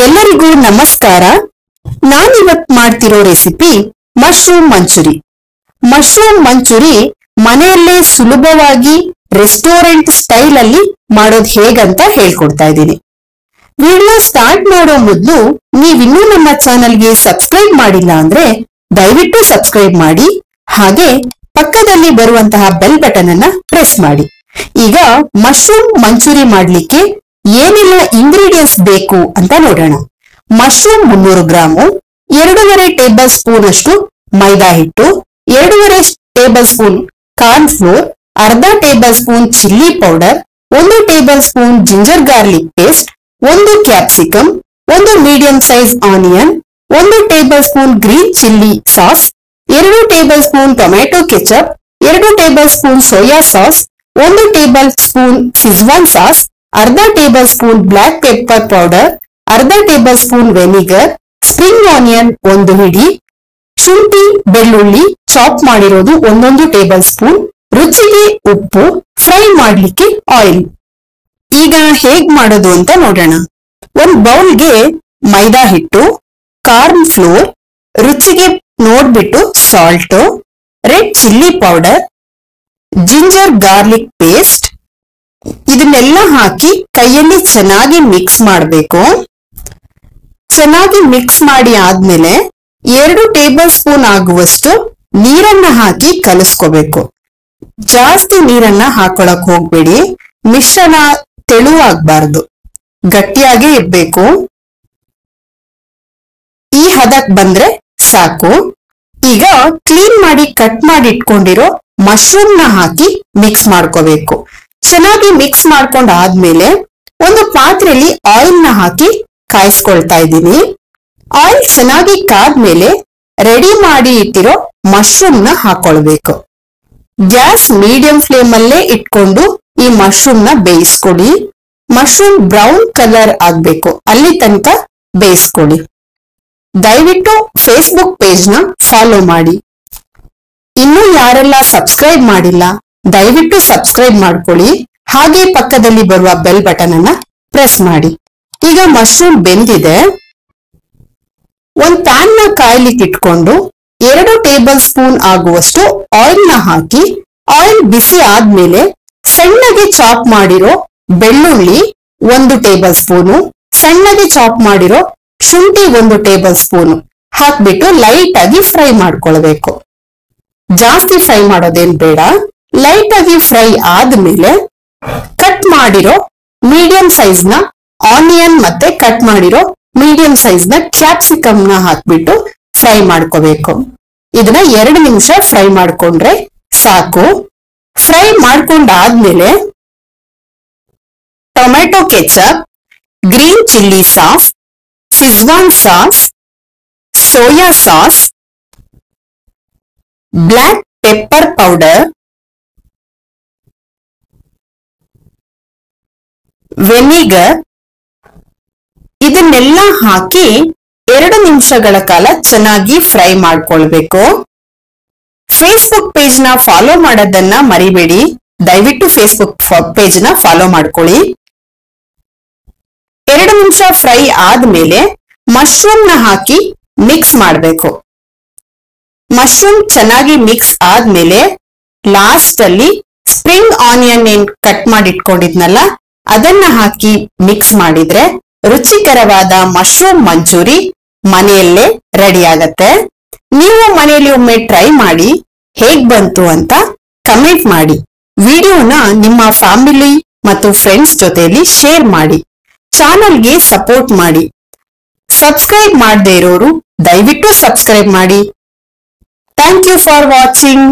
ಎಲ್ಲರಿಗೂ ನಮಸ್ಕಾರ. ನಾನಿವತ್ ಮಾಡ್ತಿರೋ recipe mushroom manchurian. Mushroom manchurian ಮನೆಯಲ್ಲೇ ಸುಲಭವಾಗಿ ರೆಸ್ಟೋರೆಂಟ್ ಸ್ಟೈಲ್ ಅಲ್ಲಿ ಮಾಡೋದು ಹೇಗಂತ ಹೇಳ್ಕೊಡ್ತಾ ಇದ್ದೀನಿ. ವಿಡಿಯೋ ಸ್ಟಾರ್ಟ್ ಮಾಡೋ ಮೊದಲು ನೀವಿನ್ನೂ ನಮ್ಮ ಚಾನೆಲ್ಗೆ ಸಬ್ಸ್ಕ್ರೈಬ್ ಮಾಡಿಲ್ಲ ಅಂದ್ರೆ ದಯವಿಟ್ಟು ಸಬ್ಸ್ಕ್ರೈಬ್ ಮಾಡಿ, ಹಾಗೆ ಪಕ್ಕದಲ್ಲಿ ಬರುವಂತಹ ಬೆಲ್ ಬಟನ್ ಅನ್ನ ಪ್ರೆಸ್ ಮಾಡಿ. ಈಗ ಮಶ್ರೂಮ್ ಮಂಚೂರಿ ಮಾಡ್ಲಿಕ್ಕೆ ಏನೆಲ್ಲ ಇಂಗ್ರೀಡಿಯೆಂಟ್ಸ್ ಬೇಕು ಅಂತ ನೋಡೋಣ. ಮಶ್ರೂಮ್ 300 ಗ್ರಾಮು, 2.5 ಟೇಬಲ್ ಸ್ಪೂನ್ ಅಷ್ಟು ಮೈದಾ ಹಿಟ್ಟು, 2.5 ಟೇಬಲ್ ಸ್ಪೂನ್ ಕಾರ್ನ್ ಫ್ಲೋರ್, ಅರ್ಧ tablespoon chilli powder, 1 tablespoon ginger garlic paste, 1 capsicum, 1 medium size onion, 1 tablespoon green chilli sauce, 2 tablespoon tomato ketchup, 2 tablespoon soya sauce, 1 tablespoon Schezwan sauce, ಅರ್ಧ tablespoon black pepper powder, ಅರ್ಧ tablespoon vinegar, spring onion 1 ಹಿಡಿ, ಶುಂಠಿ ಬೆಳ್ಳುಳ್ಳಿ chop ಮಾಡಿರೋದು 1 table spoon, ರುಚಿಗೆ ಉಪ್ಪು, fry ಮಾಡ್ಲಿಕ್ಕೆ oil. ಈಗ ಹೇಗ್ ಮಾಡೋದು ಅಂತ ನೋಡೋಣ. ಒಂದು ಬೌಲ್ಗೆ ಮೈದಾ ಹಿಟ್ಟು, ಕಾರ್ನ್ ಫ್ಲೋರ್, ರುಚಿಗೆ ನೋಡ್ಬಿಟ್ಟು salt, red chilli powder, ginger garlic paste ಇದನ್ನೆಲ್ಲ ಹಾಕಿ ಕೈಯಲ್ಲಿ ಚೆನ್ನಾಗಿ ಮಿಕ್ಸ್ ಮಾಡಬೇಕು. ಚೆನ್ನಾಗಿ ಮಿಕ್ಸ್ ಮಾಡಿ ಆದ್ಮೇಲೆ 2 ಟೇಬಲ್ ಸ್ಪೂನ್ ಆಗುವಷ್ಟು ನೀರನ್ನ ಹಾಕಿ ಕಲಿಸ್ಕೋಬೇಕು. ಜಾಸ್ತಿ ನೀರನ್ನ ಹಾಕೊಳಕ್ ಹೋಗ್ಬೇಡಿ, ಮಿಶ್ರಣ ತೆಳುವಾಗಬಾರ್ದು, ಗಟ್ಟಿಯಾಗೇ ಇರ್ಬೇಕು. ಈ ಹದಕ್ ಬಂದ್ರೆ ಸಾಕು. ಈಗ ಕ್ಲೀನ್ ಮಾಡಿ ಕಟ್ ಮಾಡಿ ಇಟ್ಕೊಂಡಿರೋ ಮಶ್ರೂಮ್ ನ ಹಾಕಿ ಮಿಕ್ಸ್ ಮಾಡ್ಕೋಬೇಕು. ಚೆನ್ನಾಗಿ ಮಿಕ್ಸ್ ಮಾಡ್ಕೊಂಡ್ ಆದ್ಮೇಲೆ ಒಂದು ಪಾತ್ರೆಯಲ್ಲಿ ಆಯಿಲ್ ನ ಹಾಕಿ ಕಾಯಿಸ್ಕೊಳ್ತಾ ಇದ್ದೀನಿ. ಆಯಿಲ್ ಚೆನ್ನಾಗಿ ಕಾದ್ಮೇಲೆ ರೆಡಿ ಮಾಡಿ ಇಟ್ಟಿರೋ ಮಶ್ರೂಮ್ ನ ಹಾಕೊಳ್ಬೇಕು. ಗ್ಯಾಸ್ ಮೀಡಿಯಂ ಫ್ಲೇಮ್ ಅಲ್ಲೇ ಇಟ್ಕೊಂಡು ಈ ಮಶ್ರೂಮ್ ನ ಬೇಯಿಸ್ಕೊಡಿ. ಮಶ್ರೂಮ್ ಬ್ರೌನ್ ಕಲರ್ ಆಗ್ಬೇಕು, ಅಲ್ಲಿ ತನಕ ಬೇಯಿಸ್ಕೊಡಿ. ದಯವಿಟ್ಟು ಫೇಸ್ಬುಕ್ ಪೇಜ್ ನ ಫಾಲೋ ಮಾಡಿ. ಇನ್ನೂ ಯಾರೆಲ್ಲ ಸಬ್ಸ್ಕ್ರೈಬ್ ಮಾಡಿಲ್ಲ ದಯವಿಟ್ಟು ಸಬ್ಸ್ಕ್ರೈಬ್ ಮಾಡ್ಕೊಳ್ಳಿ, ಹಾಗೆ ಪಕ್ಕದಲ್ಲಿ ಬರುವ ಬೆಲ್ ಬಟನ್ ಅನ್ನ ಪ್ರೆಸ್ ಮಾಡಿ. ಈಗ ಮಶ್ರೂಮ್ ಬೆಂದಿದೆ. ಒಂದು ಪ್ಯಾನ್ ನ ಕಾಯ್ಲಿಕ್ಕೆ ಇಟ್ಕೊಂಡು 2 ಟೇಬಲ್ ಸ್ಪೂನ್ ಆಗುವಷ್ಟು ಆಯಿಲ್ ನ ಹಾಕಿ, ಆಯಿಲ್ ಬಿಸಿ ಆದ್ಮೇಲೆ ಸಣ್ಣಗೆ ಚಾಪ್ ಮಾಡಿರೋ ಬೆಳ್ಳುಳ್ಳಿ 1 ಟೇಬಲ್ ಸ್ಪೂನು, ಸಣ್ಣಗೆ ಚಾಪ್ ಮಾಡಿರೋ ಶುಂಠಿ 1 ಟೇಬಲ್ ಸ್ಪೂನು ಹಾಕ್ಬಿಟ್ಟು ಲೈಟ್ ಆಗಿ ಫ್ರೈ ಮಾಡ್ಕೊಳ್ಬೇಕು. ಜಾಸ್ತಿ ಫ್ರೈ ಮಾಡೋದೇನ್ ಬೇಡ. ಲೈಟ್ ಆಗಿ ಫ್ರೈ ಆದ್ಮೇಲೆ ಕಟ್ ಮಾಡಿರೋ ಮೀಡಿಯಂ ಸೈಜ್ ನ ಆನಿಯನ್ ಮತ್ತೆ ಕಟ್ ಮಾಡಿರೋ ಮೀಡಿಯಂ ಸೈಜ್ ನ ಕ್ಯಾಪ್ಸಿಕಮ್ ನ ಹಾಕ್ಬಿಟ್ಟು ಫ್ರೈ ಮಾಡ್ಕೋಬೇಕು. ಇದನ್ನ 2 ನಿಮಿಷ ಫ್ರೈ ಮಾಡ್ಕೊಂಡ್ರೆ ಸಾಕು. ಫ್ರೈ ಮಾಡ್ಕೊಂಡಾದ್ಮೇಲೆ tomato ketchup, green chilli sauce, Schezwan sauce, soya sauce, black pepper powder, vinegar ಇದನ್ನೆಲ್ಲ ಹಾಕಿ 2 ನಿಮಿಷಗಳ ಕಾಲ ಚೆನ್ನಾಗಿ ಫ್ರೈ ಮಾಡ್ಕೊಳ್ಬೇಕು. ಫೇಸ್ಬುಕ್ ಪೇಜ್ ನ ಫಾಲೋ ಮಾಡೋದನ್ನ ಮರಿಬೇಡಿ, ದಯವಿಟ್ಟು ಫೇಸ್ಬುಕ್ ಪೇಜ್ ನ ಫಾಲೋ ಮಾಡ್ಕೊಳ್ಳಿ. 2 ನಿಮಿಷ ಫ್ರೈ ಆದ್ಮೇಲೆ ಮಶ್ರೂಮ್ ನ ಹಾಕಿ ಮಿಕ್ಸ್ ಮಾಡಬೇಕು. ಮಶ್ರೂಮ್ ಚೆನ್ನಾಗಿ ಮಿಕ್ಸ್ ಆದ್ಮೇಲೆ ಲಾಸ್ಟ್ ಅಲ್ಲಿ ಸ್ಪ್ರಿಂಗ್ ಆನಿಯನ್ ಏನ್ ಕಟ್ ಮಾಡಿ ಇಟ್ಕೊಂಡಿದ್ನಲ್ಲ ಅದನ್ನ ಹಾಕಿ ಮಿಕ್ಸ್ ಮಾಡಿದ್ರೆ ರುಚಿಕರವಾದ ಮಶ್ರೂಮ್ ಮಂಚೂರಿ ಮನೆಯಲ್ಲೇ ರೆಡಿ ಆಗತ್ತೆ. ನೀವು ಮನೆಯಲ್ಲಿ ಒಮ್ಮೆ ಟ್ರೈ ಮಾಡಿ ಹೇಗ್ ಬಂತು ಅಂತ ಕಮೆಂಟ್ ಮಾಡಿ. ವಿಡಿಯೋನ ನಿಮ್ಮ ಫ್ಯಾಮಿಲಿ ಮತ್ತು ಫ್ರೆಂಡ್ಸ್ ಜೊತೆಯಲ್ಲಿ ಶೇರ್ ಮಾಡಿ. ಚಾನೆಲ್ಗೆ ಸಪೋರ್ಟ್ ಮಾಡಿ. ಸಬ್ಸ್ಕ್ರೈಬ್ ಮಾಡದೇ ಇರೋರು ದಯವಿಟ್ಟು ಸಬ್ಸ್ಕ್ರೈಬ್ ಮಾಡಿ. Thank you for watching.